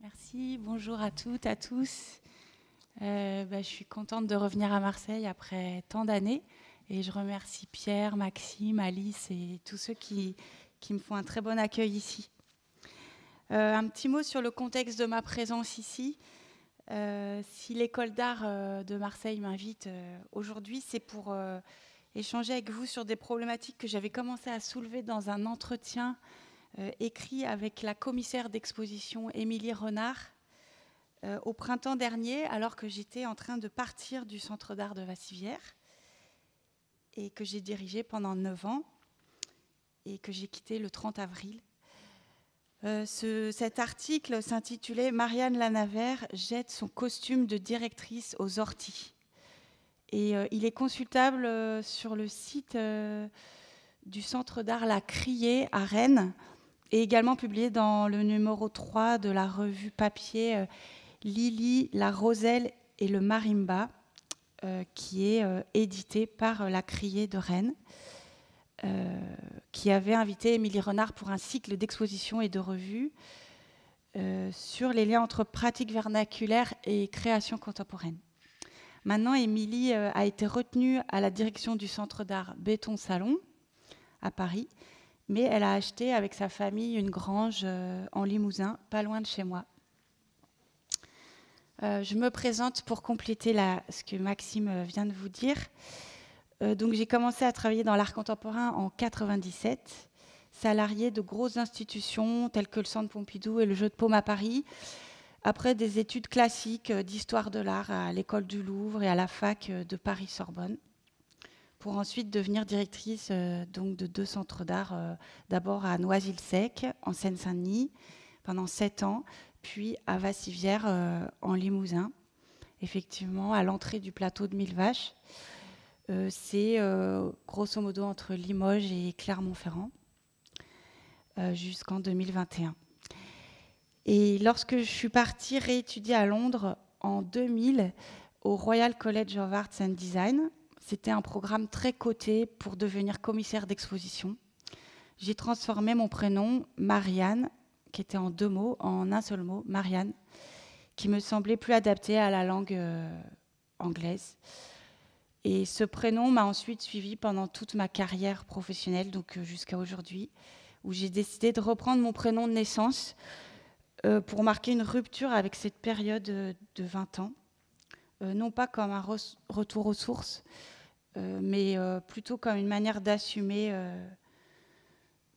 Merci, bonjour à toutes, à tous. Je suis contente de revenir à Marseille après tant d'années et je remercie Pierre, Maxime, Alice et tous ceux qui me font un très bon accueil ici. Un petit mot sur le contexte de ma présence ici. Si l'école d'art de Marseille m'invite aujourd'hui, c'est pour échanger avec vous sur des problématiques que j'avais commencé à soulever dans un entretien écrit avec la commissaire d'exposition Émilie Renard au printemps dernier, alors que j'étais en train de partir du Centre d'art de Vassivière et que j'ai dirigé pendant 9 ans et que j'ai quitté le 30 avril. Cet article s'intitulait « Marianne Lanavert jette son costume de directrice aux orties ». Et il est consultable sur le site du Centre d'art La Criée à Rennes et également publié dans le numéro 3 de la revue papier Lily, la Roselle et le Marimba, qui est édité par La Criée de Rennes, qui avait invité Émilie Renard pour un cycle d'expositions et de revues sur les liens entre pratique vernaculaire et création contemporaine. Maintenant, Émilie a été retenue à la direction du Centre d'art Béton Salon à Paris, mais elle a acheté avec sa famille une grange en Limousin, pas loin de chez moi. Je me présente pour compléter ce que Maxime vient de vous dire. Donc j'ai commencé à travailler dans l'art contemporain en 97, salariée de grosses institutions telles que le Centre Pompidou et le Jeu de Paume à Paris, après des études classiques d'histoire de l'art à l'école du Louvre et à la fac de Paris-Sorbonne, pour ensuite devenir directrice donc de 2 centres d'art, d'abord à Noisy-le-Sec, en Seine-Saint-Denis, pendant 7 ans, puis à Vassivière, en Limousin, effectivement, à l'entrée du plateau de Mille Vaches. C'est grosso modo entre Limoges et Clermont-Ferrand, jusqu'en 2021. Et lorsque je suis partie réétudier à Londres en 2000 au Royal College of Arts and Design, c'était un programme très coté pour devenir commissaire d'exposition. J'ai transformé mon prénom, Marianne, qui était en 2 mots, en un seul mot, Marianne, qui me semblait plus adapté à la langue anglaise. Et ce prénom m'a ensuite suivi pendant toute ma carrière professionnelle, donc jusqu'à aujourd'hui, où j'ai décidé de reprendre mon prénom de naissance pour marquer une rupture avec cette période de 20 ans. Non pas comme un retour aux sources, mais plutôt comme une manière d'assumer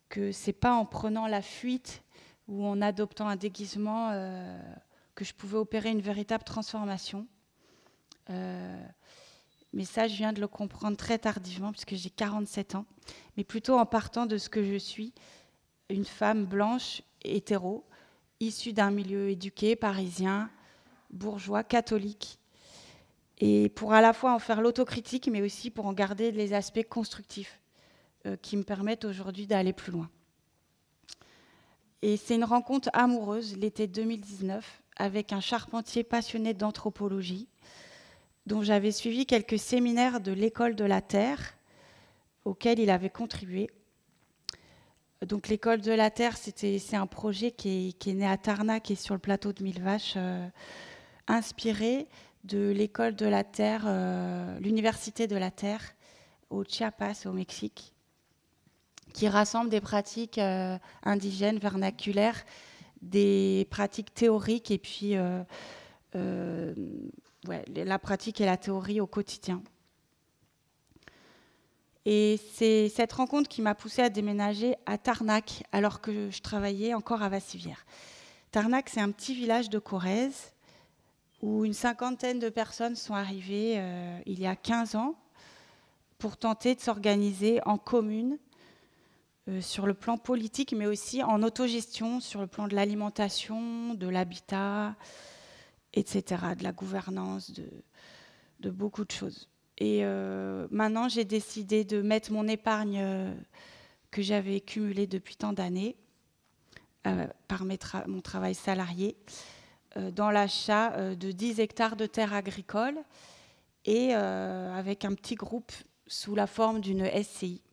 que c'est pas en prenant la fuite ou en adoptant un déguisement que je pouvais opérer une véritable transformation. Mais ça, je viens de le comprendre très tardivement, puisque j'ai 47 ans, mais plutôt en partant de ce que je suis, une femme blanche, hétéro, issue d'un milieu éduqué, parisien, bourgeois, catholique, et pour à la fois en faire l'autocritique, mais aussi pour en garder les aspects constructifs qui me permettent aujourd'hui d'aller plus loin. Et c'est une rencontre amoureuse, l'été 2019, avec un charpentier passionné d'anthropologie, dont j'avais suivi quelques séminaires de l'École de la Terre, auxquels il avait contribué. Donc l'École de la Terre, c'est un projet qui est né à Tarnac et sur le plateau de Mille Vaches, inspiré de l'École de la Terre, l'Université de la Terre, au Chiapas, au Mexique, qui rassemble des pratiques indigènes, vernaculaires, des pratiques théoriques et puis la pratique et la théorie au quotidien. Et c'est cette rencontre qui m'a poussée à déménager à Tarnac, alors que je travaillais encore à Vassivière. Tarnac, c'est un petit village de Corrèze, où une 50aine de personnes sont arrivées il y a 15 ans pour tenter de s'organiser en commune sur le plan politique, mais aussi en autogestion sur le plan de l'alimentation, de l'habitat, etc., de la gouvernance, de beaucoup de choses. Et maintenant, j'ai décidé de mettre mon épargne que j'avais cumulée depuis tant d'années par mon travail salarié dans l'achat de 10 hectares de terres agricoles et avec un petit groupe sous la forme d'une SCI.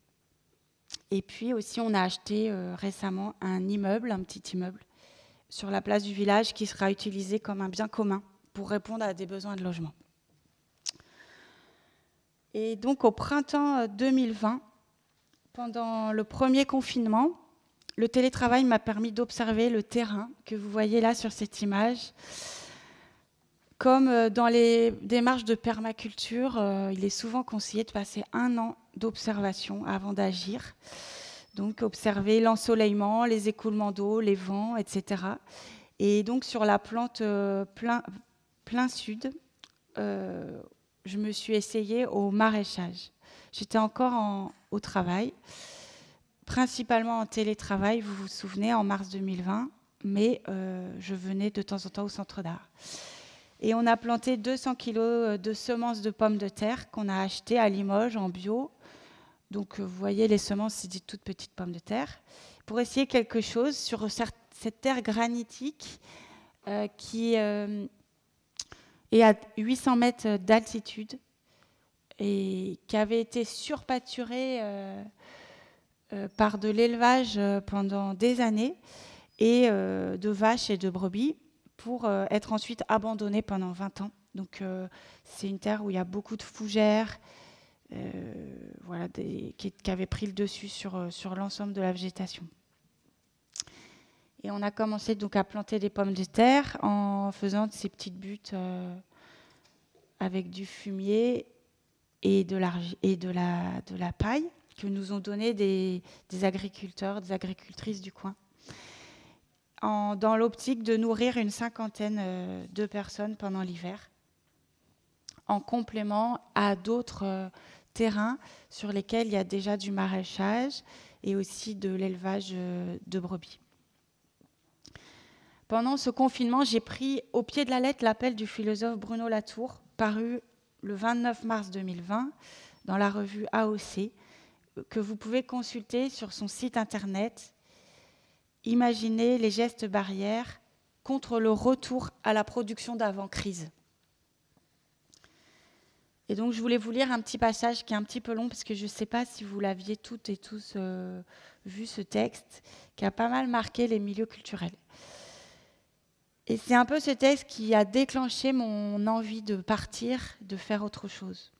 Et puis aussi, on a acheté récemment un petit immeuble, sur la place du village qui sera utilisé comme un bien commun pour répondre à des besoins de logement. Et donc au printemps 2020, pendant le premier confinement, le télétravail m'a permis d'observer le terrain que vous voyez là sur cette image. Comme dans les démarches de permaculture, il est souvent conseillé de passer 1 an d'observation avant d'agir. Donc observer l'ensoleillement, les écoulements d'eau, les vents, etc. Et donc sur la plante plein sud, je me suis essayée au maraîchage. J'étais encore au travail, principalement en télétravail, vous vous souvenez, en mars 2020, mais je venais de temps en temps au centre d'art. Et on a planté 200 kilos de semences de pommes de terre qu'on a achetées à Limoges en bio. Donc vous voyez, les semences, c'est des toutes petites pommes de terre. Pour essayer quelque chose sur cette terre granitique qui est à 800 mètres d'altitude et qui avait été surpâturée par de l'élevage pendant des années et de vaches et de brebis pour être ensuite abandonnée pendant 20 ans. Donc c'est une terre où il y a beaucoup de fougères voilà, qui avaient pris le dessus sur l'ensemble de la végétation. Et on a commencé donc à planter des pommes de terre en faisant ces petites buttes avec du fumier et de la paille que nous ont donné des agriculteurs, des agricultrices du coin, dans l'optique de nourrir une 50aine de personnes pendant l'hiver, en complément à d'autres terrains sur lesquels il y a déjà du maraîchage et aussi de l'élevage de brebis. Pendant ce confinement, j'ai pris au pied de la lettre l'appel du philosophe Bruno Latour, paru le 29 mars 2020 dans la revue AOC, que vous pouvez consulter sur son site internet. Imaginez les gestes barrières contre le retour à la production d'avant-crise. Et donc, je voulais vous lire un petit passage qui est un petit peu long, parce que je ne sais pas si vous l'aviez toutes et tous vu, ce texte, qui a pas mal marqué les milieux culturels. Et c'est un peu ce texte qui a déclenché mon envie de partir, de faire autre chose.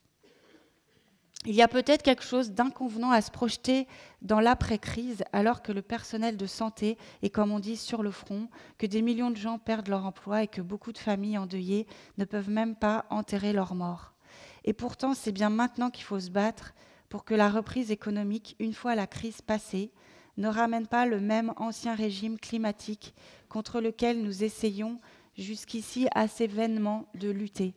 Il y a peut-être quelque chose d'inconvenant à se projeter dans l'après-crise, alors que le personnel de santé est, comme on dit, sur le front, que des millions de gens perdent leur emploi et que beaucoup de familles endeuillées ne peuvent même pas enterrer leurs morts. Et pourtant, c'est bien maintenant qu'il faut se battre pour que la reprise économique, une fois la crise passée, ne ramène pas le même ancien régime climatique contre lequel nous essayons jusqu'ici assez vainement de lutter.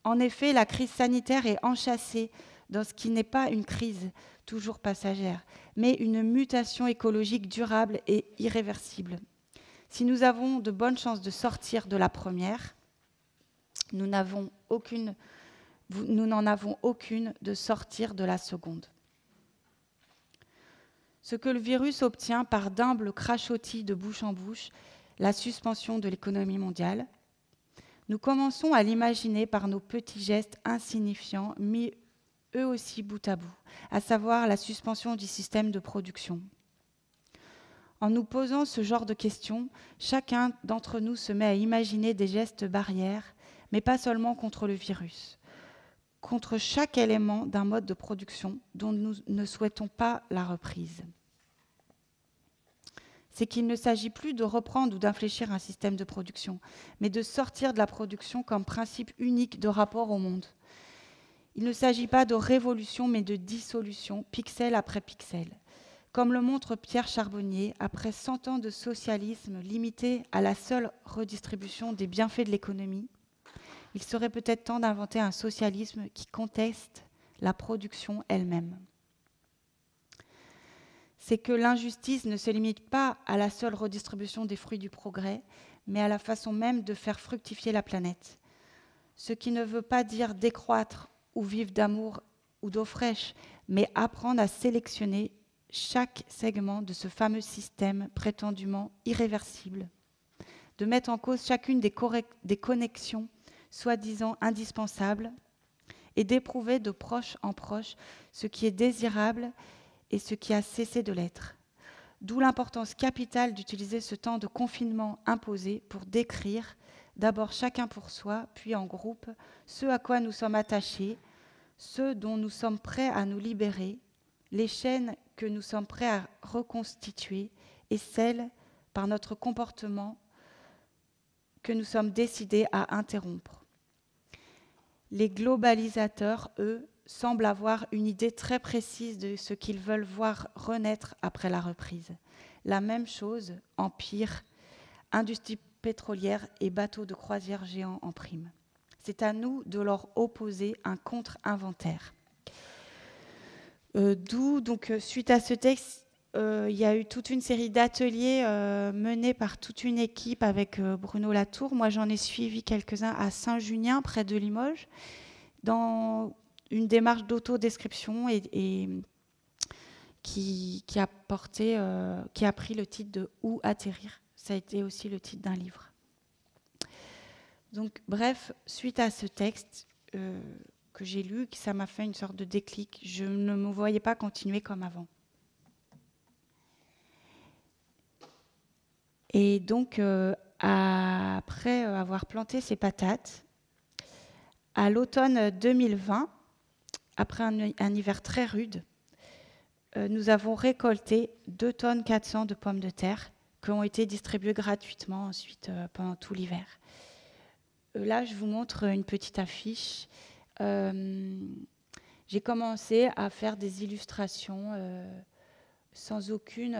En effet, la crise sanitaire est enchâssée dans ce qui n'est pas une crise toujours passagère, mais une mutation écologique durable et irréversible. Si nous avons de bonnes chances de sortir de la première, nous n'en avons aucune de sortir de la seconde. Ce que le virus obtient par d'humbles crachotis de bouche en bouche, la suspension de l'économie mondiale, nous commençons à l'imaginer par nos petits gestes insignifiants, mis eux aussi bout à bout, à savoir la suspension du système de production. En nous posant ce genre de questions, chacun d'entre nous se met à imaginer des gestes barrières, mais pas seulement contre le virus, contre chaque élément d'un mode de production dont nous ne souhaitons pas la reprise. C'est qu'il ne s'agit plus de reprendre ou d'infléchir un système de production, mais de sortir de la production comme principe unique de rapport au monde. Il ne s'agit pas de révolution, mais de dissolution, pixel après pixel. Comme le montre Pierre Charbonnier, après 100 ans de socialisme limité à la seule redistribution des bienfaits de l'économie, il serait peut-être temps d'inventer un socialisme qui conteste la production elle-même. C'est que l'injustice ne se limite pas à la seule redistribution des fruits du progrès, mais à la façon même de faire fructifier la planète. Ce qui ne veut pas dire décroître ou vivre d'amour ou d'eau fraîche, mais apprendre à sélectionner chaque segment de ce fameux système prétendument irréversible, de mettre en cause chacune des connexions soi-disant indispensables et d'éprouver de proche en proche ce qui est désirable et ce qui a cessé de l'être, D'où l'importance capitale d'utiliser ce temps de confinement imposé pour décrire, d'abord chacun pour soi, puis en groupe, ce à quoi nous sommes attachés, ce dont nous sommes prêts à nous libérer, les chaînes que nous sommes prêts à reconstituer et celles, par notre comportement, que nous sommes décidés à interrompre. Les globalisateurs, eux, semblent avoir une idée très précise de ce qu'ils veulent voir renaître après la reprise. La même chose, empire, industrie pétrolière et bateaux de croisière géants en prime. C'est à nous de leur opposer un contre-inventaire. D'où, donc, suite à ce texte, il y a eu toute une série d'ateliers menés par toute une équipe avec Bruno Latour. Moi, j'en ai suivi quelques-uns à Saint-Junien, près de Limoges, dans une démarche d'autodescription et qui a pris le titre de « Où atterrir ». Ça a été aussi le titre d'un livre. Donc, bref, suite à ce texte que j'ai lu, ça m'a fait une sorte de déclic. Je ne me voyais pas continuer comme avant. Et donc, après avoir planté ces patates, à l'automne 2020, après un hiver très rude, nous avons récolté 2 tonnes 400 de pommes de terre qui ont été distribuées gratuitement ensuite pendant tout l'hiver. Là, je vous montre une petite affiche. J'ai commencé à faire des illustrations sans aucune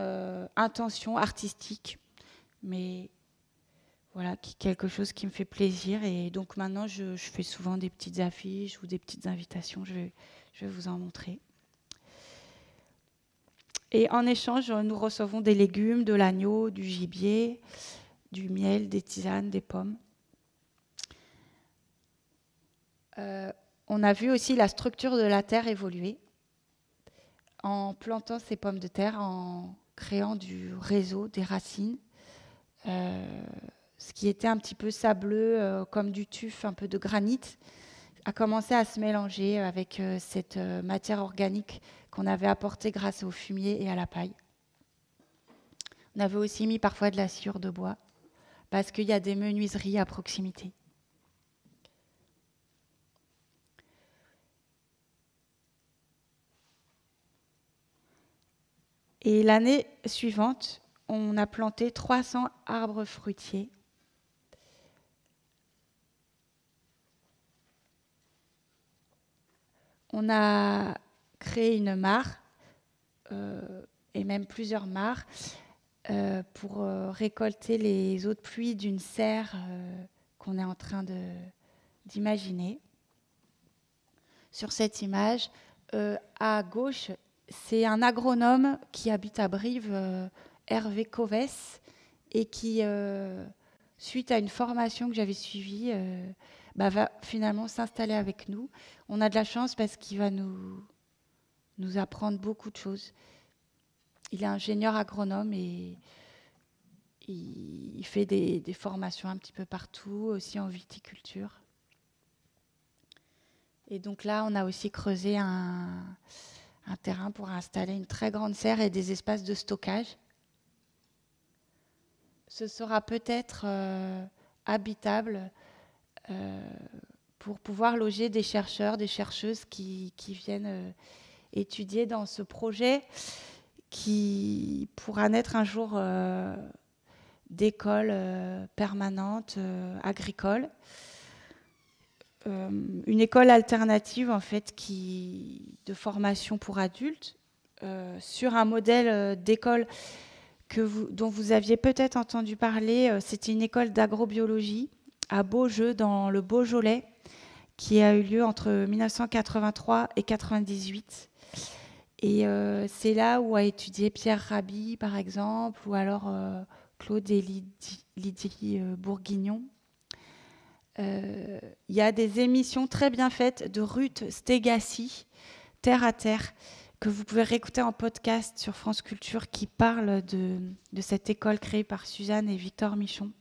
intention artistique, mais voilà, quelque chose qui me fait plaisir. Et donc maintenant, je fais souvent des petites affiches ou des petites invitations. Je vais vous en montrer. Et en échange, nous recevons des légumes, de l'agneau, du gibier, du miel, des tisanes, des pommes. On a vu aussi la structure de la terre évoluer en plantant ces pommes de terre, en créant du réseau, des racines. Ce qui était un petit peu sableux, comme du tuf, un peu de granit, a commencé à se mélanger avec cette matière organique qu'on avait apportée grâce au fumier et à la paille. On avait aussi mis parfois de la sciure de bois, parce qu'il y a des menuiseries à proximité. Et l'année suivante, on a planté 300 arbres fruitiers. On a créé une mare, et même plusieurs mares, pour récolter les eaux de pluie d'une serre qu'on est en train d'imaginer. Sur cette image, à gauche, c'est un agronome qui habite à Brive, Hervé Covès, et qui, suite à une formation que j'avais suivie, va finalement s'installer avec nous. On a de la chance parce qu'il va nous apprendre beaucoup de choses. Il est ingénieur agronome et il fait des formations un petit peu partout, aussi en viticulture. Et donc là, on a aussi creusé un terrain pour installer une très grande serre et des espaces de stockage. Ce sera peut-être habitable pour pouvoir loger des chercheurs, des chercheuses qui viennent étudier dans ce projet qui pourra naître un jour d'école permanente agricole. Une école alternative en fait de formation pour adultes sur un modèle d'école dont vous aviez peut-être entendu parler. C'était une école d'agrobiologie à Beaujeu dans le Beaujolais qui a eu lieu entre 1983 et 1998. Et c'est là où a étudié Pierre Rabhi par exemple, ou alors Claude et Lydie Bourguignon. Il y a des émissions très bien faites de Ruth Stegassi, Terre à Terre, que vous pouvez réécouter en podcast sur France Culture, qui parle de cette école créée par Suzanne et Victor Michon.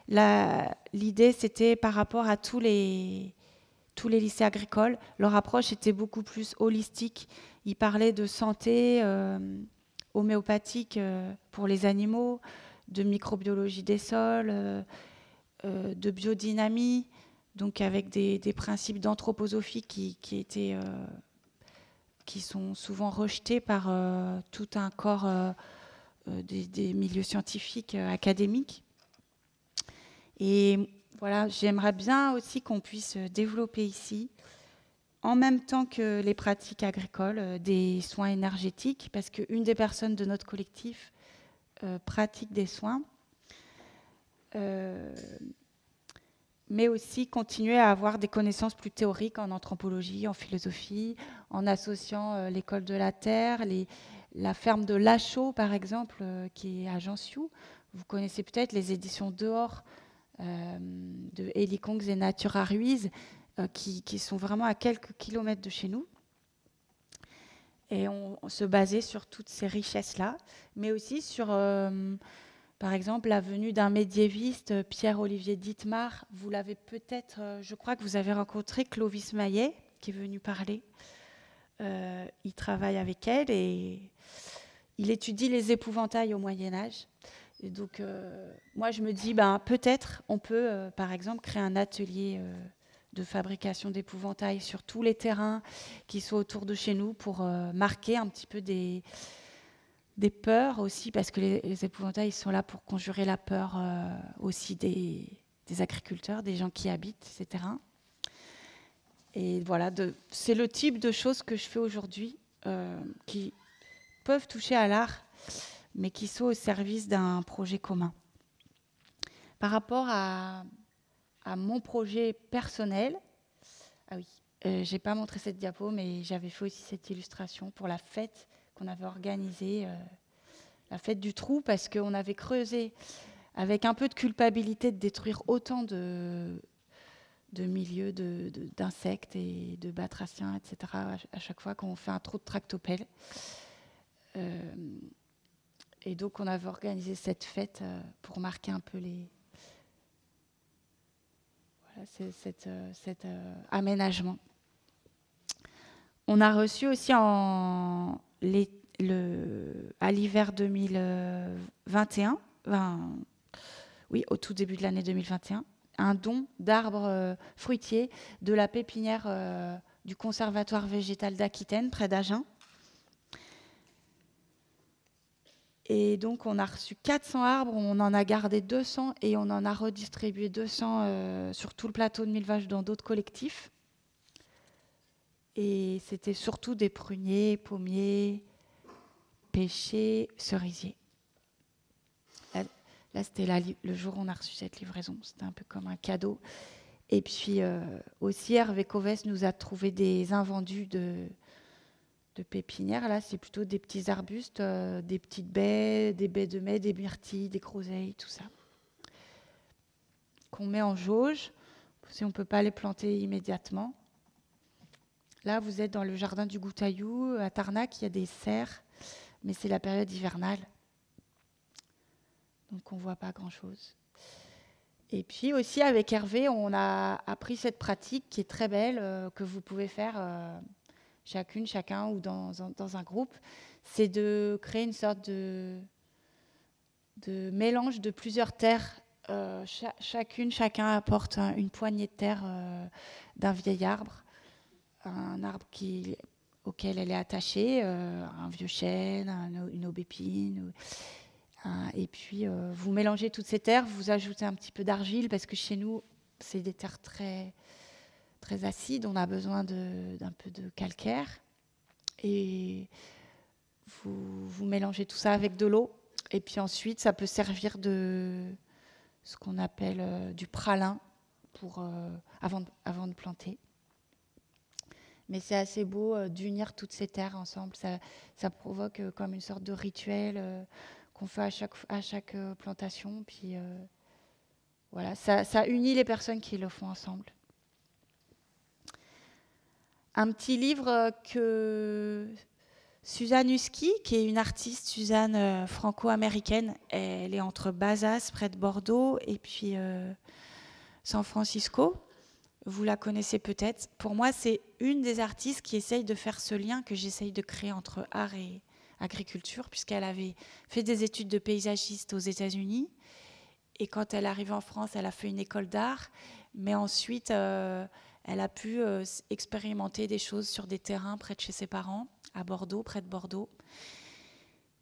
L'idée, c'était par rapport à tous les lycées agricoles. Leur approche était beaucoup plus holistique. Ils parlaient de santé homéopathiques pour les animaux, de microbiologie des sols, de biodynamie, donc avec des principes d'anthroposophie qui sont souvent rejetés par tout un corps des milieux scientifiques académiques. Et voilà, j'aimerais bien aussi qu'on puisse développer ici, en même temps que les pratiques agricoles, des soins énergétiques, parce qu'une des personnes de notre collectif pratique des soins, mais aussi continuer à avoir des connaissances plus théoriques en anthropologie, en philosophie, en associant l'école de la terre, la ferme de Lachaud, par exemple, qui est à Jansiou. Vous connaissez peut-être les éditions Dehors de Élie Congs et Natura Ruiz, qui sont vraiment à quelques kilomètres de chez nous. Et on se basait sur toutes ces richesses-là, mais aussi sur, par exemple, la venue d'un médiéviste, Pierre-Olivier Dittmar. Vous l'avez peut-être, je crois que vous avez rencontré Clovis Maillet, qui est venu parler. Il travaille avec elle et il étudie les épouvantails au Moyen-Âge. Et donc, moi, je me dis, peut-être on peut, par exemple, créer un atelier de fabrication d'épouvantails sur tous les terrains qui sont autour de chez nous pour marquer un petit peu des peurs aussi, parce que les épouvantails sont là pour conjurer la peur aussi des agriculteurs, des gens qui habitent ces terrains. Et voilà, c'est le type de choses que je fais aujourd'hui qui peuvent toucher à l'art, mais qui sont au service d'un projet commun. Par rapport à mon projet personnel, ah oui, je n'ai pas montré cette diapo, mais j'avais fait aussi cette illustration pour la fête qu'on avait organisée, la fête du trou, parce qu'on avait creusé avec un peu de culpabilité de détruire autant de milieux d'insectes et de batraciens, etc., à chaque fois qu'on fait un trou de tractopelle. Et donc, on avait organisé cette fête pour marquer un peu cet aménagement. On a reçu aussi à l'hiver 2021, au tout début de l'année 2021, un don d'arbres fruitiers de la pépinière du Conservatoire végétal d'Aquitaine, près d'Agen. Et donc, on a reçu 400 arbres, on en a gardé 200 et on en a redistribué 200 sur tout le plateau de Millevaches dans d'autres collectifs. Et c'était surtout des pruniers, pommiers, pêchers, cerisiers. Là, c'était le jour où on a reçu cette livraison. C'était un peu comme un cadeau. Et puis, aussi, Hervé Covès nous a trouvé des invendus de pépinières. Là, c'est plutôt des petits arbustes, des petites baies, des baies de mai, des myrtilles, des groseilles, tout ça. Qu'on met en jauge, si on ne peut pas les planter immédiatement. Là, vous êtes dans le jardin du Goutaillou, à Tarnac, il y a des cerfs, mais c'est la période hivernale. Donc, on ne voit pas grand-chose. Et puis aussi, avec Hervé, on a appris cette pratique qui est très belle, que vous pouvez faire chacun ou dans un groupe, c'est de créer une sorte de mélange de plusieurs terres. Chacun apporte une poignée de terre d'un vieil arbre, un arbre auquel elle est attachée, un vieux chêne, une aubépine. Et puis, vous mélangez toutes ces terres, vous ajoutez un petit peu d'argile, parce que chez nous, c'est des terres très acide, on a besoin d'un peu de calcaire. Et vous mélangez tout ça avec de l'eau. Et puis ensuite, ça peut servir de ce qu'on appelle du pralin avant de planter. Mais c'est assez beau d'unir toutes ces terres ensemble. Ça provoque comme une sorte de rituel qu'on fait à chaque plantation. Puis voilà, ça unit les personnes qui le font ensemble. Un petit livre que Suzanne Husky, qui est une artiste, Suzanne franco-américaine, elle est entre Bazas, près de Bordeaux, et puis San Francisco. Vous la connaissez peut-être. Pour moi, c'est une des artistes qui essaye de faire ce lien que j'essaye de créer entre art agriculture, puisqu'elle avait fait des études de paysagiste aux États-Unis. Et quand elle est arrivée en France, elle a fait une école d'art. Mais ensuite, elle a pu expérimenter des choses sur des terrains près de chez ses parents, à Bordeaux, près de Bordeaux.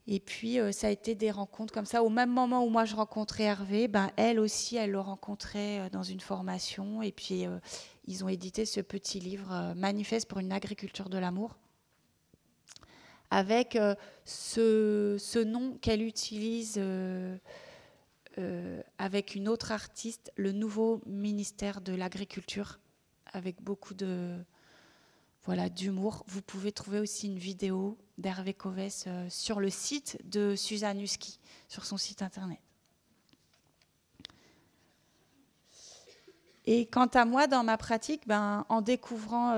Et puis, ça a été des rencontres comme ça. Au même moment où moi, je rencontrais Hervé, elle aussi, elle le rencontrait dans une formation. Et puis, ils ont édité ce petit livre, Manifeste pour une agriculture de l'amour, avec ce nom qu'elle utilise avec une autre artiste, le nouveau ministère de l'Agriculture, avec beaucoup d'humour. Vous pouvez trouver aussi une vidéo d'Hervé Covès sur le site de Suzanne Husky, sur son site internet. Et quant à moi, dans ma pratique, en découvrant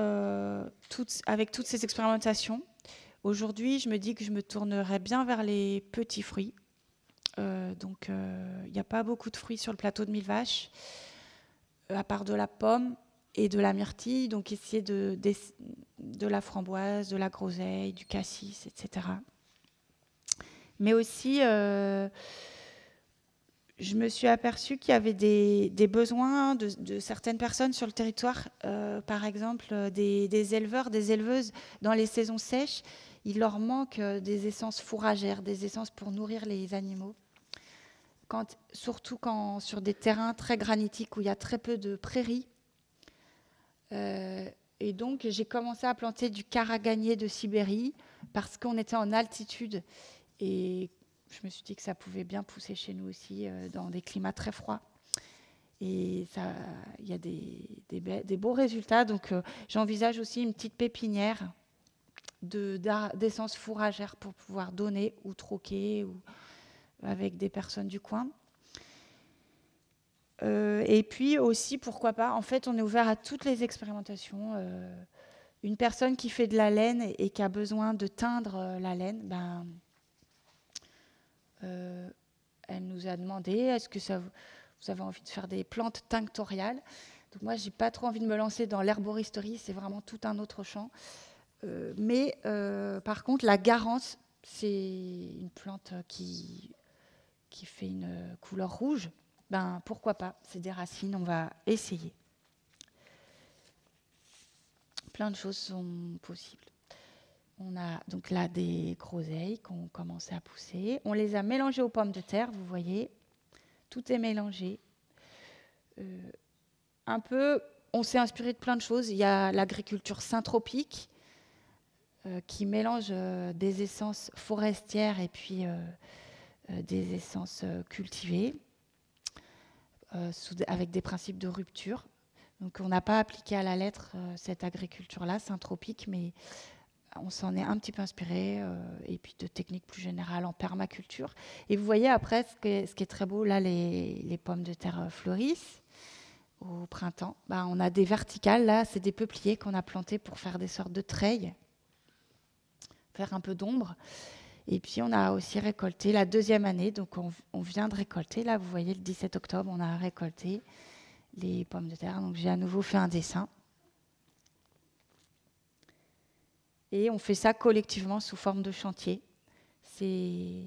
avec toutes ces expérimentations, aujourd'hui, je me dis que je me tournerais bien vers les petits fruits. Donc, il n'y a pas beaucoup de fruits sur le plateau de Mille Vaches, à part de la pomme et de la myrtille. Donc, essayer de la framboise, de la groseille, du cassis, etc. Mais aussi, je me suis aperçue qu'il y avait des besoins de certaines personnes sur le territoire. Par exemple, des éleveurs, des éleveuses, dans les saisons sèches, il leur manque des essences fourragères, des essences pour nourrir les animaux. Surtout quand sur des terrains très granitiques où il y a très peu de prairies. Et donc, j'ai commencé à planter du karaganier de Sibérie parce qu'on était en altitude. Et je me suis dit que ça pouvait bien pousser chez nous aussi dans des climats très froids. Et il y a des beaux résultats. Donc, j'envisage aussi une petite pépinière d'essences fourragères pour pouvoir donner ou troquer avec des personnes du coin. Et puis aussi, pourquoi pas, en fait, on est ouvert à toutes les expérimentations. Une personne qui fait de la laine et qui a besoin de teindre la laine, elle nous a demandé, est-ce que vous avez envie de faire des plantes tinctoriales? Donc moi, j'ai pas trop envie de me lancer dans l'herboristerie, c'est vraiment tout un autre champ. Mais par contre, la garance, c'est une plante qui fait une couleur rouge. Pourquoi pas, c'est des racines, on va essayer. Plein de choses sont possibles. On a donc là des groseilles qui ont commencé à pousser. On les a mélangées aux pommes de terre, vous voyez. Tout est mélangé. On s'est inspiré de plein de choses. Il y a l'agriculture syntropique qui mélange des essences forestières et puis des essences cultivées. Avec des principes de rupture. Donc on n'a pas appliqué à la lettre cette agriculture-là, syntropique, mais on s'en est un petit peu inspiré, et puis de techniques plus générales en permaculture. Et vous voyez après, ce qui est très beau, là, les pommes de terre fleurissent au printemps. On a des verticales, là, c'est des peupliers qu'on a plantés pour faire des sortes de treilles, faire un peu d'ombre. Et puis, on a aussi récolté la deuxième année. Donc, on vient de récolter. Là, vous voyez, le 17 octobre, on a récolté les pommes de terre. Donc, j'ai à nouveau fait un dessin. Et on fait ça collectivement sous forme de chantier. C'est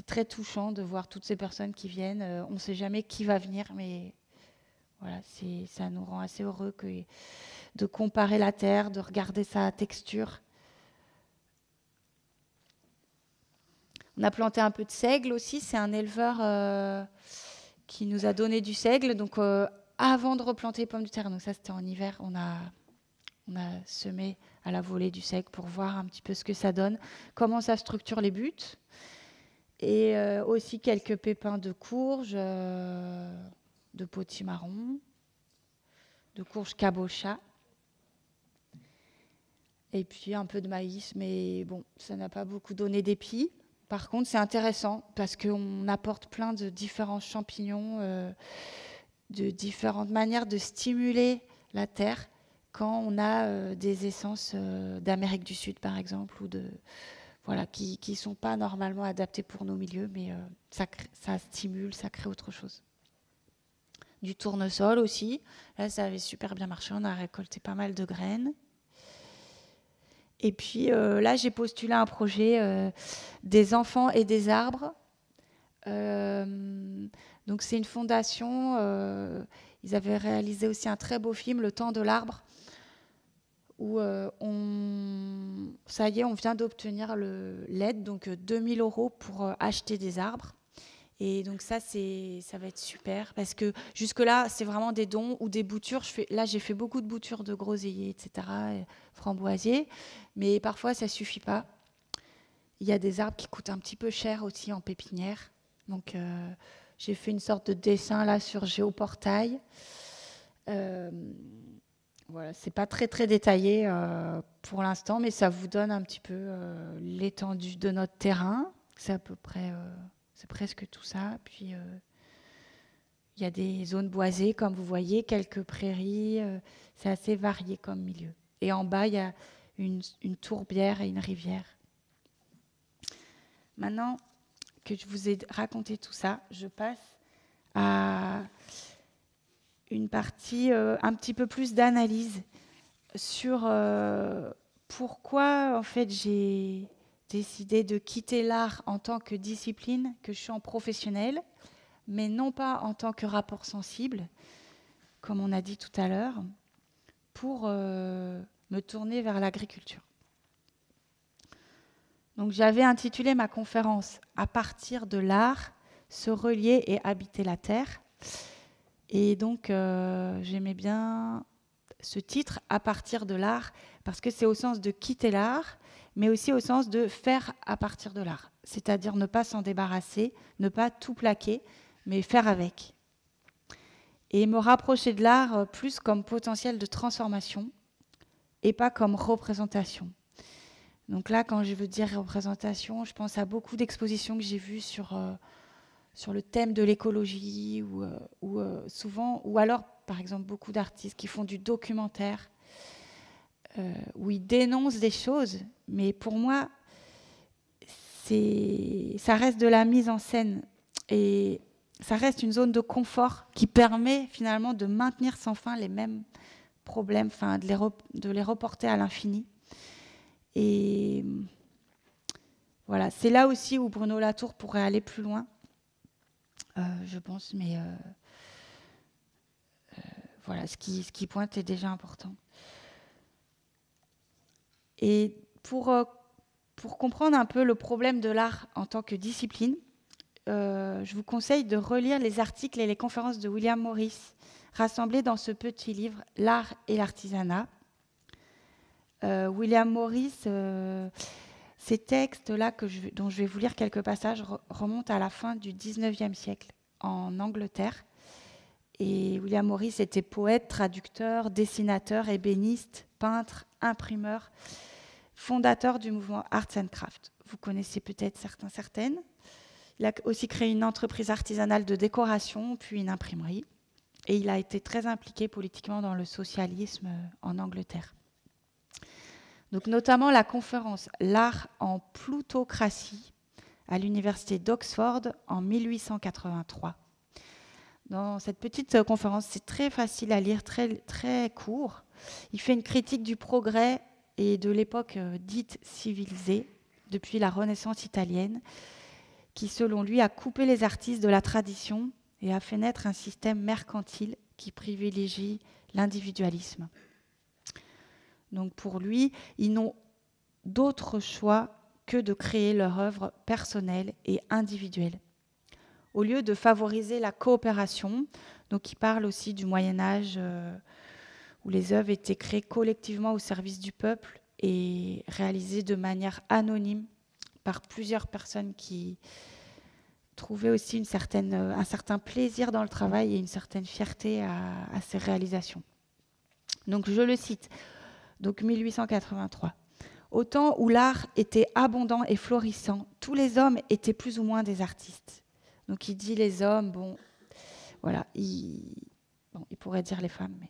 très touchant de voir toutes ces personnes qui viennent. On ne sait jamais qui va venir, mais voilà, ça nous rend assez heureux de comparer la terre, de regarder sa texture. On a planté un peu de seigle aussi. C'est un éleveur qui nous a donné du seigle. Donc, avant de replanter les pommes de terre, donc ça c'était en hiver, on a semé à la volée du seigle pour voir un petit peu ce que ça donne, comment ça structure les buttes. Et aussi quelques pépins de courge, de potimarron, de courge cabocha. Et puis un peu de maïs, mais bon, ça n'a pas beaucoup donné d'épis. Par contre, c'est intéressant parce qu'on apporte plein de différents champignons, de différentes manières de stimuler la terre quand on a des essences d'Amérique du Sud, par exemple, ou qui ne sont pas normalement adaptées pour nos milieux, mais ça stimule, ça crée autre chose. Du tournesol aussi. Là, ça avait super bien marché. On a récolté pas mal de graines. Et puis là, j'ai postulé un projet des enfants et des arbres. Donc c'est une fondation. Ils avaient réalisé aussi un très beau film, Le Temps de l'arbre, où ça y est, on vient d'obtenir l'aide, donc 2000 € pour acheter des arbres. Et donc ça va être super, parce que jusque-là, c'est vraiment des dons ou des boutures. J'ai fait beaucoup de boutures de groseilliers, etc., framboisiers, mais parfois, ça ne suffit pas. Il y a des arbres qui coûtent un petit peu cher aussi en pépinière. Donc, j'ai fait une sorte de dessin là sur Géoportail. Voilà, c'est pas très très détaillé pour l'instant, mais ça vous donne un petit peu l'étendue de notre terrain. C'est à peu près, c'est presque tout ça. Puis il y a des zones boisées, comme vous voyez, quelques prairies. C'est assez varié comme milieu. Et en bas, il y a une tourbière et une rivière. Maintenant que je vous ai raconté tout ça, je passe à une partie un petit peu plus d'analyse sur pourquoi en fait j'ai décidé de quitter l'art en tant que discipline, que je suis en professionnel, mais non pas en tant que rapport sensible, comme on a dit tout à l'heure, pour me tourner vers l'agriculture. Donc j'avais intitulé ma conférence « À partir de l'art, se relier et habiter la terre ». Et donc j'aimais bien ce titre « À partir de l'art » parce que c'est au sens de quitter l'art, mais aussi au sens de faire à partir de l'art. C'est-à-dire ne pas s'en débarrasser, ne pas tout plaquer, mais faire avec. Et me rapprocher de l'art plus comme potentiel de transformation et pas comme représentation. Donc là, quand je veux dire représentation, je pense à beaucoup d'expositions que j'ai vues sur le thème de l'écologie ou souvent, ou alors, par exemple, beaucoup d'artistes qui font du documentaire où ils dénoncent des choses, mais pour moi, ça reste de la mise en scène et ça reste une zone de confort qui permet finalement de maintenir sans fin les mêmes problèmes, de les reporter à l'infini. Et voilà, c'est là aussi où Bruno Latour pourrait aller plus loin, je pense, mais voilà, ce qui pointe est déjà important. Et pour comprendre un peu le problème de l'art en tant que discipline, je vous conseille de relire les articles et les conférences de William Morris rassemblés dans ce petit livre « L'art et l'artisanat ». William Morris, ces textes-là dont je vais vous lire quelques passages remontent à la fin du XIXe siècle en Angleterre. Et William Morris était poète, traducteur, dessinateur, ébéniste, peintre, imprimeur, fondateur du mouvement Arts and Crafts. Vous connaissez peut-être certaines. Il a aussi créé une entreprise artisanale de décoration, puis une imprimerie. Et il a été très impliqué politiquement dans le socialisme en Angleterre. Donc notamment la conférence « L'art en plutocratie » à l'université d'Oxford en 1883. Dans cette petite conférence, c'est très facile à lire, très, très court. Il fait une critique du progrès et de l'époque dite civilisée, depuis la Renaissance italienne, qui, selon lui, a coupé les artistes de la tradition et a fait naître un système mercantile qui privilégie l'individualisme. Donc pour lui, ils n'ont d'autre choix que de créer leur œuvre personnelle et individuelle. Au lieu de favoriser la coopération, donc il parle aussi du Moyen-Âge où les œuvres étaient créées collectivement au service du peuple et réalisées de manière anonyme par plusieurs personnes qui trouvaient aussi un certain plaisir dans le travail et une certaine fierté à ces réalisations. Donc je le cite. Donc 1883. Au temps où l'art était abondant et florissant, tous les hommes étaient plus ou moins des artistes. Donc il dit les hommes, voilà, il pourrait dire les femmes. Mais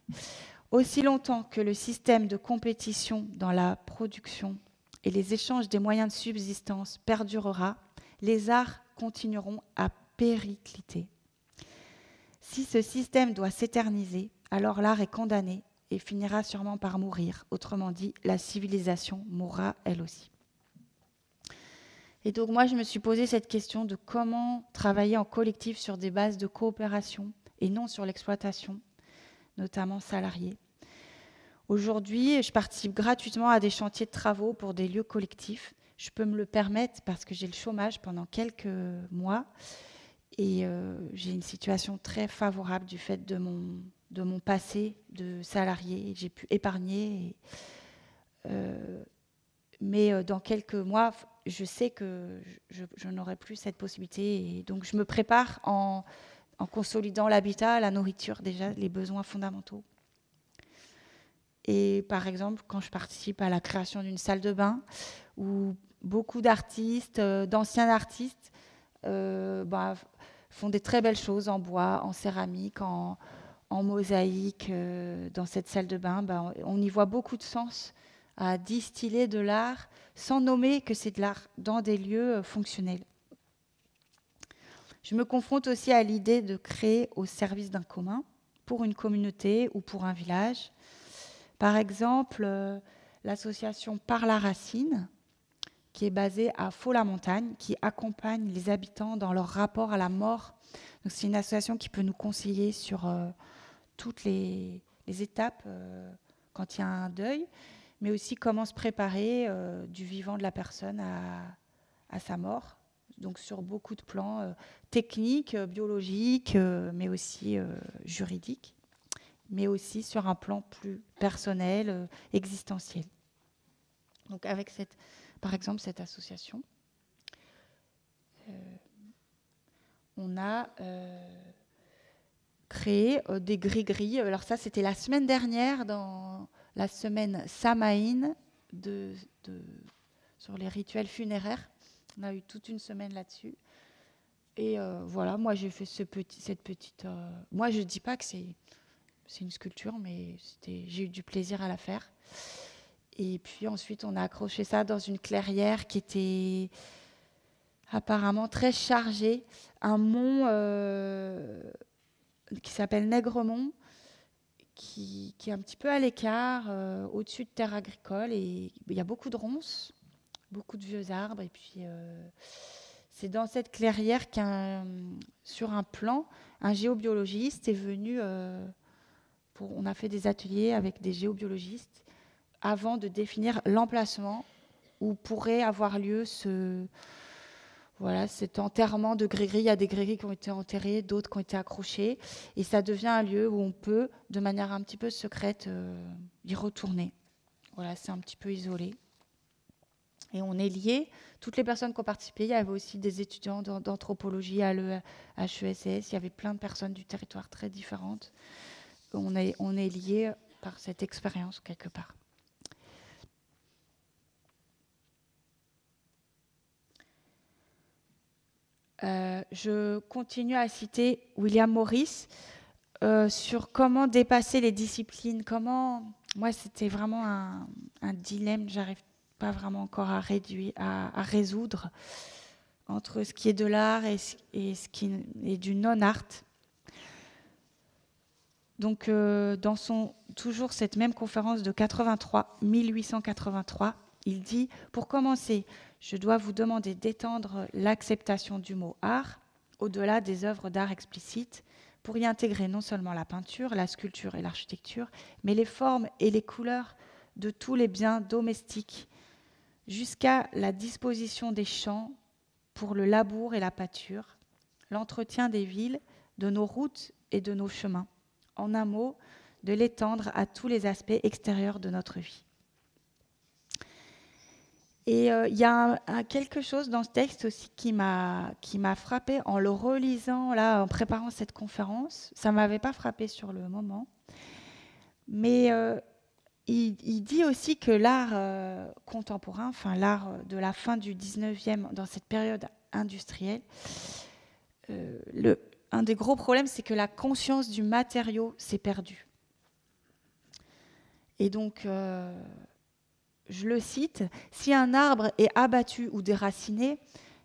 aussi longtemps que le système de compétition dans la production et les échanges des moyens de subsistance perdurera, les arts continueront à péricliter. Si ce système doit s'éterniser, alors l'art est condamné et finira sûrement par mourir. Autrement dit, la civilisation mourra elle aussi. Et donc moi, je me suis posé cette question de comment travailler en collectif sur des bases de coopération et non sur l'exploitation, notamment salariée. Aujourd'hui, je participe gratuitement à des chantiers de travaux pour des lieux collectifs. Je peux me le permettre parce que j'ai le chômage pendant quelques mois et j'ai une situation très favorable du fait de mon passé de salarié. J'ai pu épargner. Mais dans quelques mois, je sais que je n'aurai plus cette possibilité. Et donc, je me prépare en consolidant l'habitat, la nourriture, déjà, les besoins fondamentaux. Et par exemple, quand je participe à la création d'une salle de bain, où beaucoup d'artistes, d'anciens artistes, font des très belles choses en bois, en céramique, en mosaïque. Dans cette salle de bain, on y voit beaucoup de sens à distiller de l'art sans nommer que c'est de l'art dans des lieux fonctionnels. Je me confronte aussi à l'idée de créer au service d'un commun, pour une communauté ou pour un village. Par exemple, l'association Par la Racine, qui est basée à Faux-la-Montagne, qui accompagne les habitants dans leur rapport à la mort. Donc, c'est une association qui peut nous conseiller sur toutes les étapes quand il y a un deuil, mais aussi comment se préparer du vivant de la personne à sa mort. Donc sur beaucoup de plans techniques, biologiques, mais aussi juridiques, mais aussi sur un plan plus personnel, existentiel. Donc avec par exemple cette association, on a créé des gris-gris. Alors ça, c'était la semaine dernière, dans la semaine Samhain sur les rituels funéraires. On a eu toute une semaine là-dessus. Et voilà, moi j'ai fait cette petite... moi je ne dis pas que c'est une sculpture, mais j'ai eu du plaisir à la faire. Et puis ensuite, on a accroché ça dans une clairière qui était apparemment très chargée. Un mont qui s'appelle Nègremont, qui est un petit peu à l'écart, au-dessus de terres agricoles. Et il y a beaucoup de ronces, beaucoup de vieux arbres. Et puis, c'est dans cette clairière sur un plan, un géobiologiste est venu... on a fait des ateliers avec des géobiologistes avant de définir l'emplacement où pourrait avoir lieu cet enterrement de gris-gris. Il y a des gris-gris qui ont été enterrés, d'autres qui ont été accrochés. Et ça devient un lieu où on peut, de manière un petit peu secrète, y retourner. Voilà, c'est un petit peu isolé. Et on est liés. Toutes les personnes qui ont participé, il y avait aussi des étudiants d'anthropologie à l'HESS. Il y avait plein de personnes du territoire très différentes. On est liés par cette expérience quelque part. Je continue à citer William Morris sur comment dépasser les disciplines. Moi, c'était vraiment un dilemme, j'arrive pas vraiment encore à résoudre entre ce qui est de l'art et ce qui est du non-art. Donc, dans toujours cette même conférence de 1883, il dit « Pour commencer, je dois vous demander d'étendre l'acceptation du mot art au-delà des œuvres d'art explicites pour y intégrer non seulement la peinture, la sculpture et l'architecture, mais les formes et les couleurs de tous les biens domestiques, jusqu'à la disposition des champs pour le labour et la pâture, l'entretien des villes, de nos routes et de nos chemins. En un mot, de l'étendre à tous les aspects extérieurs de notre vie. » Et il y a quelque chose dans ce texte aussi qui m'a frappée en le relisant, là, en préparant cette conférence. Ça ne m'avait pas frappée sur le moment. Mais il dit aussi que l'art contemporain, enfin l'art de la fin du 19e, dans cette période industrielle, un des gros problèmes, c'est que la conscience du matériau s'est perdue. Et donc... je le cite, « Si un arbre est abattu ou déraciné,